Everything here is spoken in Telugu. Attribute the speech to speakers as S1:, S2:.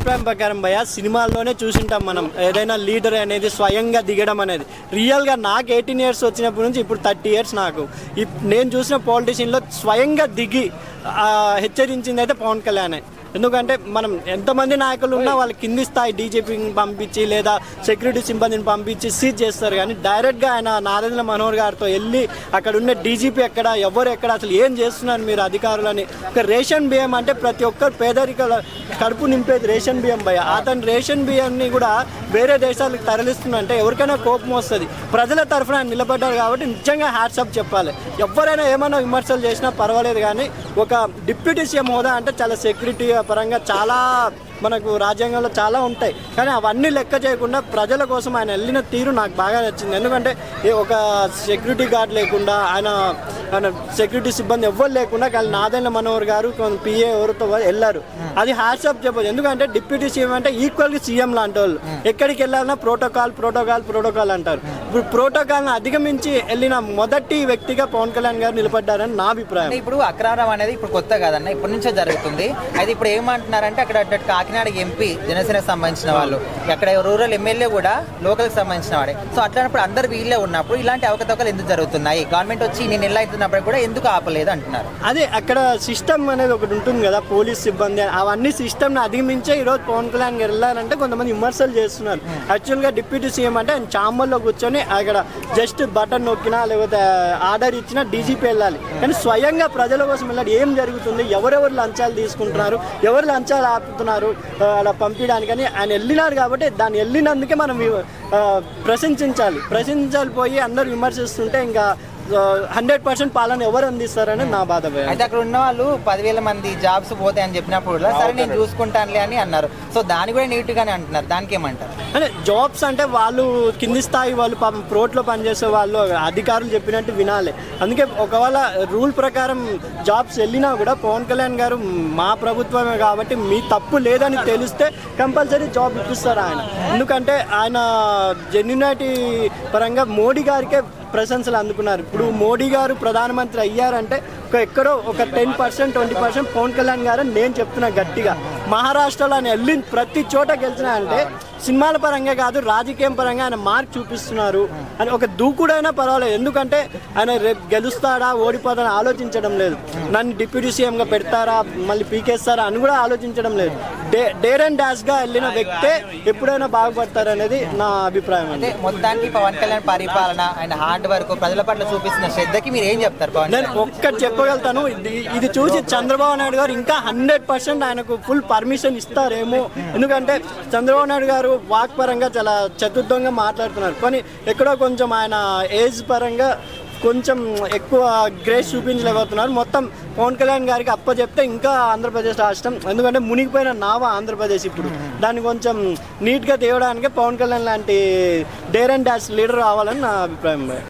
S1: అభిప్రాయం ప్రకారం భయ్య సినిమాల్లోనే చూసింటాం మనం ఏదైనా లీడర్ అనేది స్వయంగా దిగడం అనేది. రియల్గా నాకు 18 years వచ్చినప్పటి నుంచి ఇప్పుడు 30 years నాకు నేను చూసిన పాలిటిషియన్లో స్వయంగా దిగి హెచ్చరించింది అయితే పవన్ కళ్యాణ్. ఎందుకంటే మనం ఎంతమంది నాయకులు ఉన్నా వాళ్ళు కింది స్థాయి డీజీపీని పంపించి లేదా సెక్యూరిటీ సిబ్బందిని పంపించి సీజ్ చేస్తారు, కానీ డైరెక్ట్గా ఆయన నారేంద్ర మనోహర్ గారితో వెళ్ళి అక్కడ ఉన్న డీజీపీ ఎక్కడ ఎవరు ఎక్కడ అసలు ఏం చేస్తున్నారు మీరు అధికారులని. ఒక రేషన్ బియ్యం అంటే ప్రతి ఒక్కరు పేదరిక కడుపు నింపేది రేషన్ బియ్యం భయ. అతను రేషన్ బియ్యాన్ని కూడా వేరే దేశాలకు తరలిస్తుందంటే ఎవరికైనా కోపం వస్తుంది. ప్రజల తరఫున ఆయన నిలబడ్డారు కాబట్టి నిజంగా హ్యాట్సాప్ చెప్పాలి. ఎవరైనా ఏమైనా విమర్శలు చేసినా పర్వాలేదు, కానీ ఒక డిప్యూటీ సీఎం హోదా అంటే చాలా సెక్యూరిటీ పరంగా చాలా మనకు రాజ్యాంగంలో చాలా ఉంటాయి, కానీ అవన్నీ లెక్క చేయకుండా ప్రజల కోసం ఆయన వెళ్ళిన తీరు నాకు బాగా నచ్చింది. ఎందుకంటే ఒక సెక్యూరిటీ గార్డ్ లేకుండా ఆయన సెక్యూరిటీ సిబ్బంది ఎవ్వరు లేకుండా నారాయణ మనోహర్ గారు పిఏ ఎవరితో వెళ్ళారు. అది హ్యాట్సాప్ చెప్పదు. ఎందుకంటే డిప్యూటీ సీఎం అంటే ఈక్వల్గా సీఎం లాంటి వాళ్ళు ఎక్కడికి వెళ్ళాలన్నా ప్రోటోకాల్ అంటారు. ఇప్పుడు ప్రోటోకాల్ని అధిగమించి వెళ్ళిన మొదటి వ్యక్తిగా పవన్ కళ్యాణ్ గారు నిలబడ్డారని నా అభిప్రాయం.
S2: ఇప్పుడు అక్రమం అనేది ఇప్పుడు కొత్త కాదన్న, ఇప్పటి నుంచే జరుగుతుంది. అయితే ఇప్పుడు ఏమంటున్నారంటే అక్కడ కాకినాడ ఎంపీ జనసేనకు సంబంధించిన వాళ్ళు, అక్కడ రూరల్ ఎమ్మెల్యే కూడా లోకల్కి సంబంధించిన వాడే. సో అట్లాంటప్పుడు అందరు వీళ్ళే ఉన్నప్పుడు ఇలాంటి అవకతవకలు ఎందుకు జరుగుతున్నాయి? గవర్నమెంట్ వచ్చి నేను నెల అవుతున్నప్పుడు కూడా ఎందుకు ఆపలేదు అంటున్నారు.
S1: అదే అక్కడ సిస్టమ్ అనేది ఒకటి ఉంటుంది కదా, పోలీస్ సిబ్బంది, అవన్నీ సిస్టమ్ని అధిగమించే ఈరోజు పవన్ కళ్యాణ్ గారు వెళ్ళారంటే కొంతమంది విమర్శలు చేస్తున్నారు. యాక్చువల్గా డిప్యూటీ సీఎం అంటే ఆయన ఛాంబర్లో కూర్చొని అక్కడ జస్ట్ బటన్ నొక్కినా లేకపోతే ఆర్డర్ ఇచ్చినా డీజీపీ వెళ్ళాలి, కానీ స్వయంగా ప్రజల కోసం వెళ్ళాలి. ఏం జరుగుతుంది, ఎవరెవరు లంచాలు తీసుకుంటున్నారు, ఎవరు లంచాలు ఆపుతున్నారు అలా పంపించడానికని ఆయన వెళ్ళినారు. కాబట్టి దాన్ని వెళ్ళినందుకే మనం ప్రశంసించాలి పోయి అందరూ విమర్శిస్తుంటే ఇంకా 100% పాలన ఎవరు అందిస్తారని నా బాధ.
S2: అయితే అక్కడ ఉన్న వాళ్ళు 10,000 మంది జాబ్స్ పోతాయని చెప్పినప్పుడు సరే నేను చూసుకుంటానులే అని అన్నారు. సో దాన్ని కూడా నీట్గానే అంటున్నారు, దానికి ఏమంటారు?
S1: అంటే జాబ్స్ అంటే వాళ్ళు కింది స్థాయి వాళ్ళు పాపం ప్రోట్లో పనిచేసే వాళ్ళు అధికారులు చెప్పినట్టు వినాలి. అందుకే ఒకవేళ రూల్ ప్రకారం జాబ్స్ వెళ్ళినా కూడా పవన్ కళ్యాణ్ గారు మా ప్రభుత్వమే కాబట్టి మీ తప్పు లేదని తెలిస్తే కంపల్సరీ జాబ్ ఇప్పిస్తారు ఆయన. ఎందుకంటే ఆయన జెన్యునిటీ పరంగా మోడీ గారికే ప్రశంసలు అందుకున్నారు. ఇప్పుడు మోడీ గారు ప్రధానమంత్రి అయ్యారంటే ఎక్కడో ఒక 10% 20% పవన్ కళ్యాణ్ గారు నేను చెప్తున్నా గట్టిగా. మహారాష్ట్రలో ఆయన వెళ్ళిన ప్రతి చోట గెలిచినా అంటే సినిమాల పరంగా కాదు రాజకీయం పరంగా ఆయన మార్క్ చూపిస్తున్నారు అని ఒక దూకుడైనా పర్వాలేదు. ఎందుకంటే ఆయన రేపు గెలుస్తాడా ఓడిపోతాడా ఆలోచించడం లేదు, నన్ను డిప్యూటీ సీఎంగా పెడతారా మళ్ళీ పీకేస్తారా అని కూడా ఆలోచించడం లేదు. డేర్ అండ్ డాష్గా వెళ్ళిన వ్యక్తే ఎప్పుడైనా బాగుపడతారనేది నా అభిప్రాయం.
S2: అంటే మొత్తానికి పవన్ కళ్యాణ్ పరిపాలన ఆయన హార్డ్ వర్క్ ప్రజల పట్ల చూపిస్తున్న శ్రద్ధకి మీరు ఏం చెప్తారు?
S1: నేను ఒక్కటి చెప్పగలుగుతాను, ఇది చూసి చంద్రబాబు నాయుడు గారు ఇంకా 100% ఆయనకు ఫుల్ పర్మిషన్ ఇస్తారేమో. ఎందుకంటే చంద్రబాబు నాయుడు గారు వాక్ పరంగా చాలా చతుర్థంగా మాట్లాడుతున్నారు, కానీ ఎక్కడో కొంచెం ఆయన ఏజ్ పరంగా కొంచెం ఎక్కువ గ్రేస్ చూపించలేకపోతున్నారు. మొత్తం పవన్ కళ్యాణ్ గారికి అప్పచెప్తే ఇంకా ఆంధ్రప్రదేశ్ రాష్ట్రం, ఎందుకంటే మునిగిపోయిన నావ ఆంధ్రప్రదేశ్ ఇప్పుడు దాన్ని కొంచెం నీట్గా తేవడానికి పవన్ కళ్యాణ్ లాంటి డేర్ అండ్ డాష్ లీడర్ రావాలని నా అభిప్రాయం.